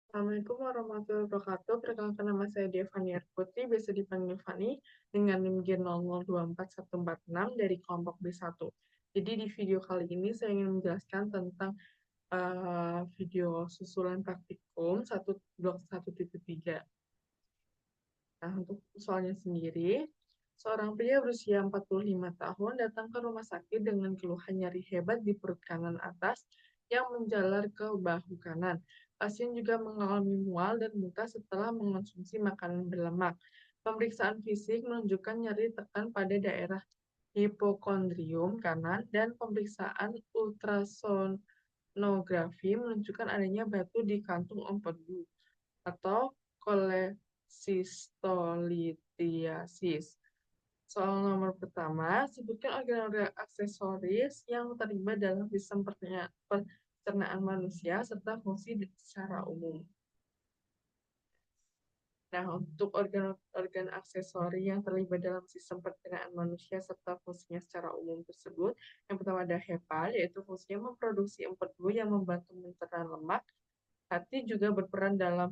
Assalamualaikum warahmatullahi wabarakatuh. Perkenalkan nama saya Devani Putri, biasa dipanggil Fani, dengan NIM G00244146 dari kelompok B1. Jadi di video kali ini saya ingin menjelaskan tentang video susulan praktikum blok 1.3. Nah, untuk soalnya sendiri, seorang pria berusia 45 tahun datang ke rumah sakit dengan keluhan nyeri hebat di perut kanan atas yang menjalar ke bahu kanan. Pasien juga mengalami mual dan muntah setelah mengonsumsi makanan berlemak. Pemeriksaan fisik menunjukkan nyeri tekan pada daerah hipokondrium kanan dan pemeriksaan ultrasonografi menunjukkan adanya batu di kantung empedu atau kolesistolitiasis. Soal nomor pertama, sebutkan organ-organ aksesoris yang terlibat dalam sistem pencernaan manusia serta fungsi secara umum. Nah, untuk organ-organ aksesori yang terlibat dalam sistem pencernaan manusia serta fungsinya secara umum tersebut, yang pertama ada hepa, yaitu fungsinya memproduksi empedu yang membantu mencerna lemak. Hati juga berperan dalam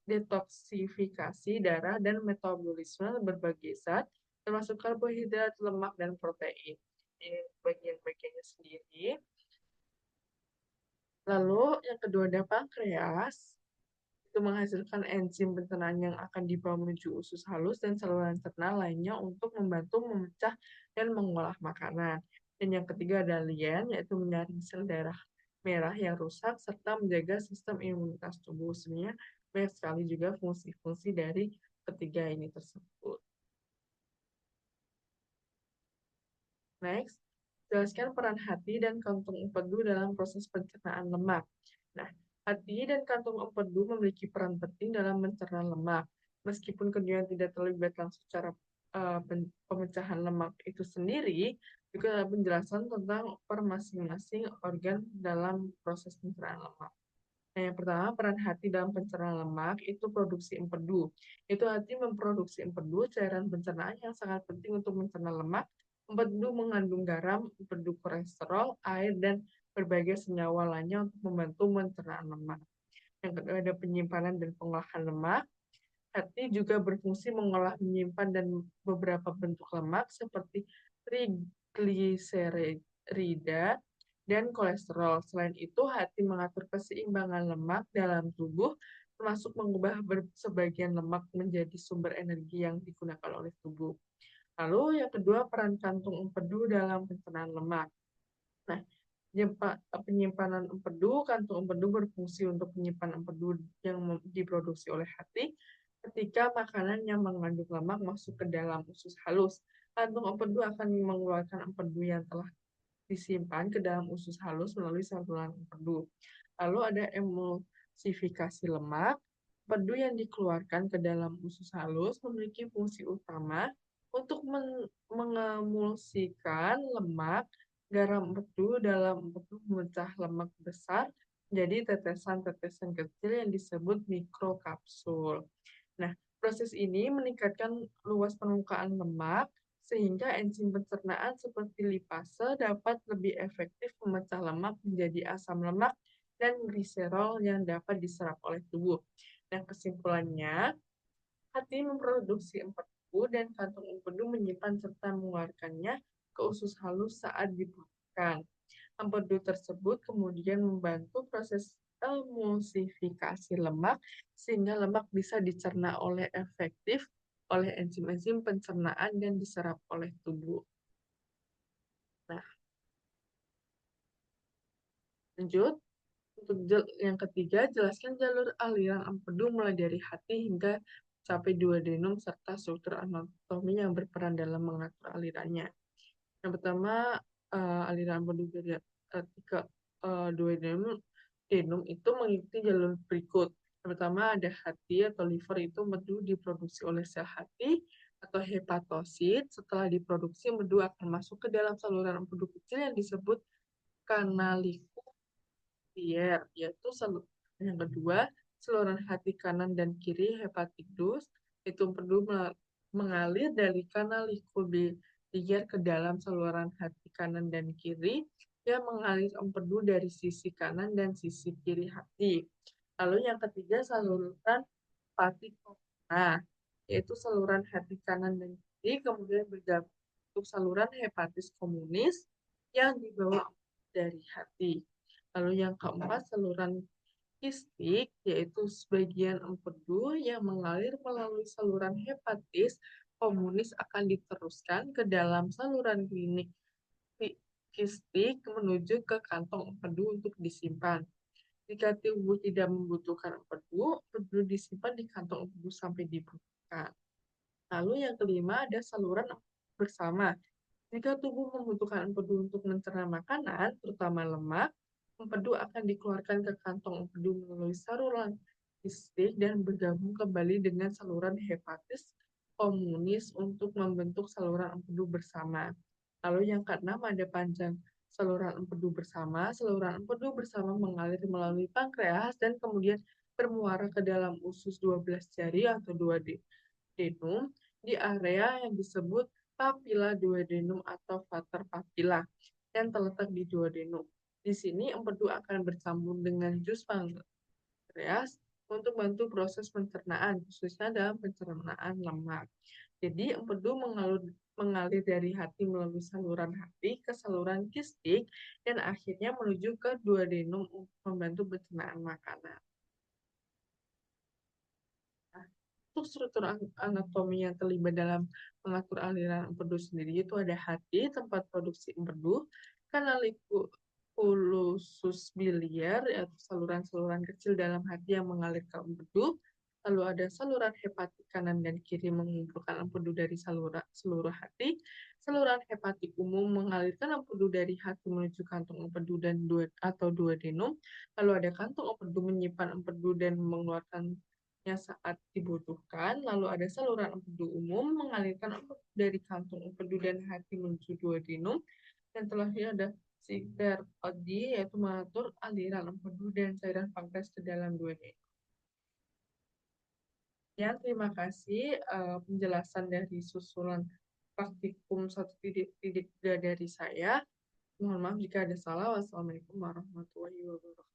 detoksifikasi darah dan metabolisme berbagai zat, termasuk karbohidrat, lemak, dan protein. Ini bagian-bagiannya sendiri. Lalu yang kedua ada pankreas, itu menghasilkan enzim pencernaan yang akan dibawa menuju usus halus dan saluran cerna lainnya untuk membantu memecah dan mengolah makanan. Dan yang ketiga ada lien, yaitu menyaring sel darah merah yang rusak serta menjaga sistem imunitas tubuh. Sebenarnya banyak sekali juga fungsi-fungsi dari ketiga ini tersebut. Next, jelaskan peran hati dan kantung empedu dalam proses pencernaan lemak. Nah, hati dan kantung empedu memiliki peran penting dalam mencerna lemak. Meskipun keduanya tidak terlibat langsung secara pemecahan lemak itu sendiri, juga ada penjelasan tentang per masing-masing organ dalam proses pencernaan lemak. Nah, yang pertama, peran hati dalam pencernaan lemak itu produksi empedu. Itu hati memproduksi empedu, cairan pencernaan yang sangat penting untuk mencerna lemak. Empedu mengandung garam, empedu kolesterol, air, dan berbagai senyawa lainnya untuk membantu pencernaan lemak. Yang kedua ada penyimpanan dan pengolahan lemak. Hati juga berfungsi mengolah, menyimpan, dan beberapa bentuk lemak seperti trigliserida dan kolesterol. Selain itu, hati mengatur keseimbangan lemak dalam tubuh, termasuk mengubah sebagian lemak menjadi sumber energi yang digunakan oleh tubuh. Lalu yang kedua, peran kantung empedu dalam pencernaan lemak. Nah, penyimpanan empedu, kantung empedu berfungsi untuk menyimpan empedu yang diproduksi oleh hati ketika makanan yang mengandung lemak masuk ke dalam usus halus. Kantung empedu akan mengeluarkan empedu yang telah disimpan ke dalam usus halus melalui saluran empedu. Lalu ada emulsifikasi lemak. Empedu yang dikeluarkan ke dalam usus halus memiliki fungsi utama untuk mengemulsikan lemak. Garam empedu dalam empedu memecah lemak besar menjadi tetesan-tetesan kecil yang disebut mikrokapsul. Nah, proses ini meningkatkan luas permukaan lemak sehingga enzim pencernaan seperti lipase dapat lebih efektif memecah lemak menjadi asam lemak dan gliserol yang dapat diserap oleh tubuh. Nah, kesimpulannya, hati memproduksi empedu dan kantung empedu menyimpan serta mengeluarkannya ke usus halus saat dibutuhkan. Empedu tersebut kemudian membantu proses emulsifikasi lemak sehingga lemak bisa dicerna oleh efektif oleh enzim-enzim pencernaan dan diserap oleh tubuh. Nah, lanjut. Untuk yang ketiga, jelaskan jalur aliran empedu mulai dari hati hingga sampai duodenum serta struktur anatomi yang berperan dalam mengatur alirannya. Yang pertama, aliran empedu dari hati ke duodenum itu mengikuti jalur berikut. Yang pertama ada hati atau liver, itu empedu diproduksi oleh sel hati atau hepatosit. Setelah diproduksi, empedu akan masuk ke dalam saluran empedu kecil yang disebut kanalikus yaitu yang kedua, saluran hati kanan dan kiri hepatidus, itu perlu mengalir dari kanal likulier ke dalam saluran hati kanan dan kiri yang mengalir empedu dari sisi kanan dan sisi kiri hati. Lalu yang ketiga saluran hepatik-komuner, yaitu saluran hati kanan dan kiri, kemudian bergabung untuk saluran hepatis komunis yang dibawa dari hati. Lalu yang keempat saluran kistik, yaitu sebagian empedu yang mengalir melalui saluran hepatis komunis akan diteruskan ke dalam saluran klinik kistik menuju ke kantong empedu untuk disimpan. Jika tubuh tidak membutuhkan empedu, empedu disimpan di kantong empedu sampai dibutuhkan. Lalu yang kelima ada saluran bersama. Jika tubuh membutuhkan empedu untuk mencerna makanan, terutama lemak, empedu akan dikeluarkan ke kantong empedu melalui saluran kistik dan bergabung kembali dengan saluran hepatis komunis untuk membentuk saluran empedu bersama. Lalu yang keenam ada panjang saluran empedu bersama. Saluran empedu bersama mengalir melalui pankreas dan kemudian bermuara ke dalam usus 12 jari atau duodenum di area yang disebut papilla duodenum atau vater papilla yang terletak di duodenum. Di sini empedu akan bersambung dengan jus pankreas untuk bantu proses pencernaan, khususnya dalam pencernaan lemak. Jadi empedu mengalir dari hati melalui saluran hati ke saluran kistik dan akhirnya menuju ke duodenum untuk membantu pencernaan makanan. Nah, untuk struktur anatomi yang terlibat dalam mengatur aliran empedu sendiri itu ada hati, tempat produksi empedu, kanalikulosus biliar, yaitu saluran-saluran kecil dalam hati yang mengalir ke empedu, lalu ada saluran hepatik kanan dan kiri mengumpulkan empedu dari seluruh hati, saluran hepatik umum mengalirkan empedu dari hati menuju kantong empedu dan atau duodenum, lalu ada kantong empedu menyimpan empedu dan mengeluarkan saat dibutuhkan, lalu ada saluran empedu umum mengalirkan empedu dari kantong empedu dan hati menuju duodenum, dan terakhir ada Siderodi yaitu mengatur aliran empedu dan cairan pankreas ke dalam duodenum. Ya, terima kasih penjelasan dari susunan praktikum 1.3 dari saya. Mohon maaf jika ada salah. Wassalamualaikum warahmatullahi wabarakatuh.